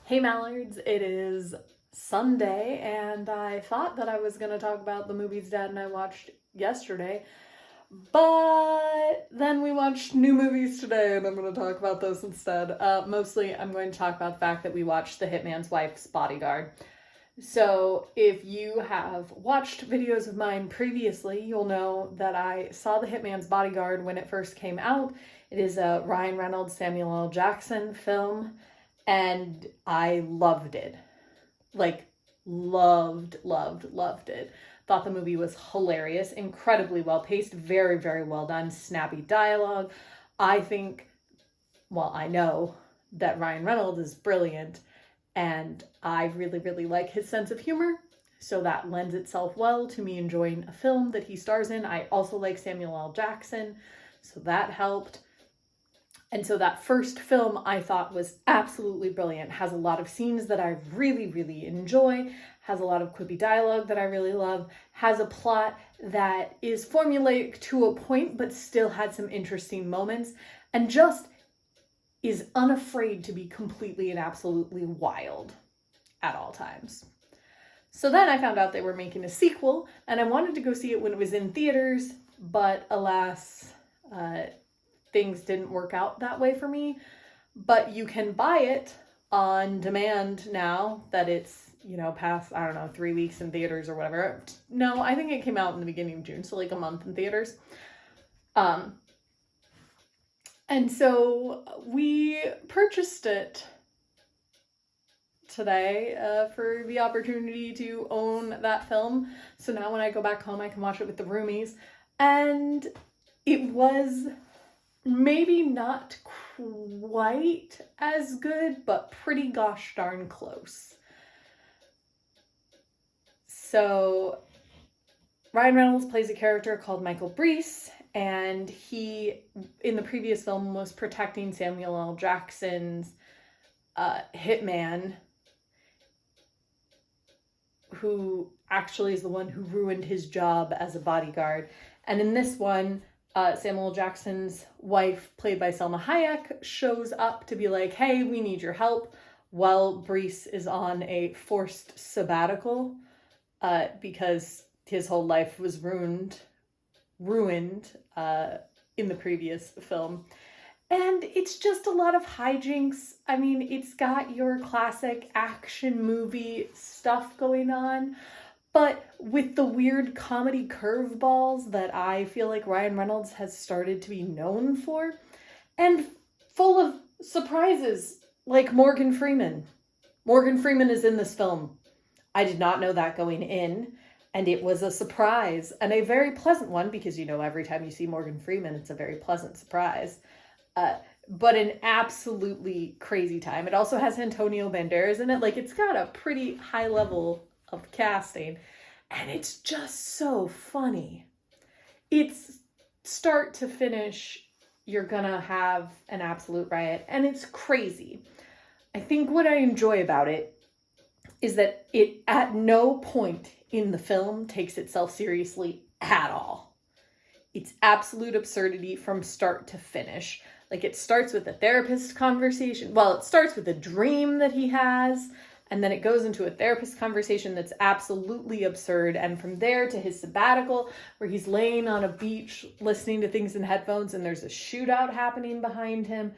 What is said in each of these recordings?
Hey Mallards, it is Sunday, and I thought that I was going to talk about the movies Dad and I watched yesterday, but then we watched new movies today, and I'm going to talk about those instead. Mostly, I'm going to talk about the fact that we watched The Hitman's Wife's Bodyguard. So, if you have watched videos of mine previously, you'll know that I saw The Hitman's Bodyguard when it first came out. It is a Ryan Reynolds, Samuel L. Jackson film, and I loved it. Like, loved it. Thought the movie was hilarious, incredibly well paced, very, very well done, snappy dialogue. I know that Ryan Reynolds is brilliant, and I really, really like his sense of humor, so that lends itself well to me enjoying a film that he stars in. I also like Samuel L. Jackson, so that helped. And so that first film I thought was absolutely brilliant. Has a lot of scenes that I really, really enjoy, has a lot of quippy dialogue that I really love, has a plot that is formulaic to a point but still had some interesting moments, and just is unafraid to be completely and absolutely wild at all times. So then I found out they were making a sequel, and I wanted to go see it when it was in theaters, but alas, things didn't work out that way for me. But you can buy it on demand now that it's, past, 3 weeks in theaters or whatever. No, I think it came out in the beginning of June, so like a month in theaters. And so we purchased it today for the opportunity to own that film. So now when I go back home, I can watch it with the roomies. And it was maybe not quite as good, but pretty gosh darn close. So Ryan Reynolds plays a character called Michael Brees, and he, in the previous film, was protecting Samuel L. Jackson's hitman, who actually is the one who ruined his job as a bodyguard. And in this one, Samuel L. Jackson's wife, played by Salma Hayek, shows up to be like, hey, we need your help, while Brees is on a forced sabbatical because his whole life was ruined in the previous film. And it's just a lot of hijinks. I mean, it's got your classic action movie stuff going on, but with the weird comedy curveballs that I feel like Ryan Reynolds has started to be known for, and full of surprises, like Morgan Freeman. Morgan Freeman is in this film. I did not know that going in, and it was a surprise, and a very pleasant one, because every time you see Morgan Freeman, it's a very pleasant surprise. But an absolutely crazy time. It also has Antonio Banderas in it. Like, it's got a pretty high level of casting, and it's just so funny. It's start to finish, you're gonna have an absolute riot, and it's crazy. I think what I enjoy about it is that it at no point in the film takes itself seriously at all. It's absolute absurdity from start to finish. Like, it starts with a therapist conversation. Well, it starts with a dream that he has, and then it goes into a therapist conversation that's absolutely absurd. And from there to his sabbatical, where he's laying on a beach listening to things in headphones, and there's a shootout happening behind him.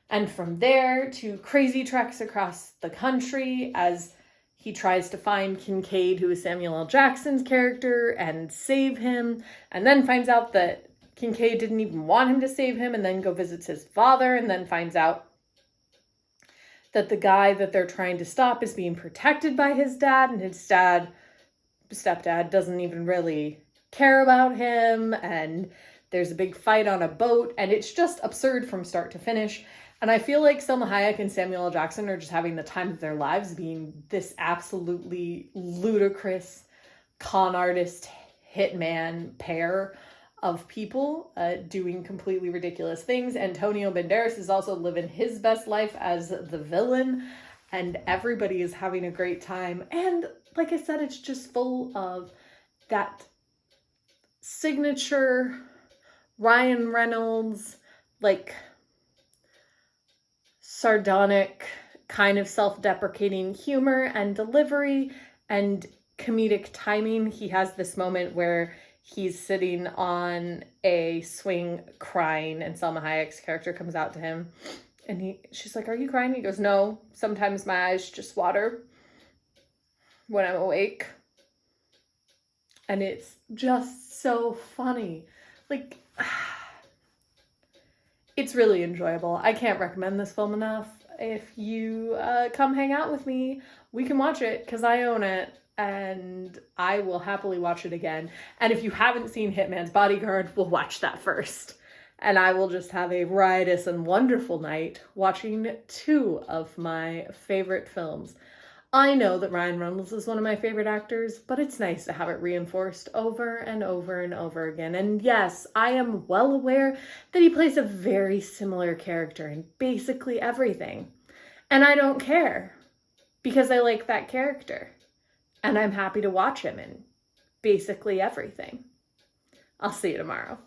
And from there to crazy treks across the country as he tries to find Kincaid, who is Samuel L. Jackson's character, and save him, and then finds out that Kincaid didn't even want him to save him, and then go visits his father, and then finds out that the guy that they're trying to stop is being protected by his dad, and his stepdad doesn't even really care about him, and there's a big fight on a boat, and it's just absurd from start to finish. And I feel like Salma Hayek and Samuel L. Jackson are just having the time of their lives, being this absolutely ludicrous con artist hitman pair of people doing completely ridiculous things. Antonio Banderas is also living his best life as the villain, and everybody is having a great time. And like I said, it's just full of that signature Ryan Reynolds, like, sardonic kind of self-deprecating humor and delivery and comedic timing. He has this moment where he's sitting on a swing crying, and Selma Hayek's character comes out to him, and she's like, "Are you crying?" He goes, "No, sometimes my eyes just water when I'm awake." And it's just so funny. Like, it's really enjoyable. I can't recommend this film enough. If you come hang out with me, we can watch it, because I own it, and I will happily watch it again. And if you haven't seen Hitman's Bodyguard, we'll watch that first. And I will just have a riotous and wonderful night watching two of my favorite films. I know that Ryan Reynolds is one of my favorite actors, but it's nice to have it reinforced over and over and over again. And yes, I am well aware that he plays a very similar character in basically everything. And I don't care, because I like that character. And I'm happy to watch him in basically everything. I'll see you tomorrow.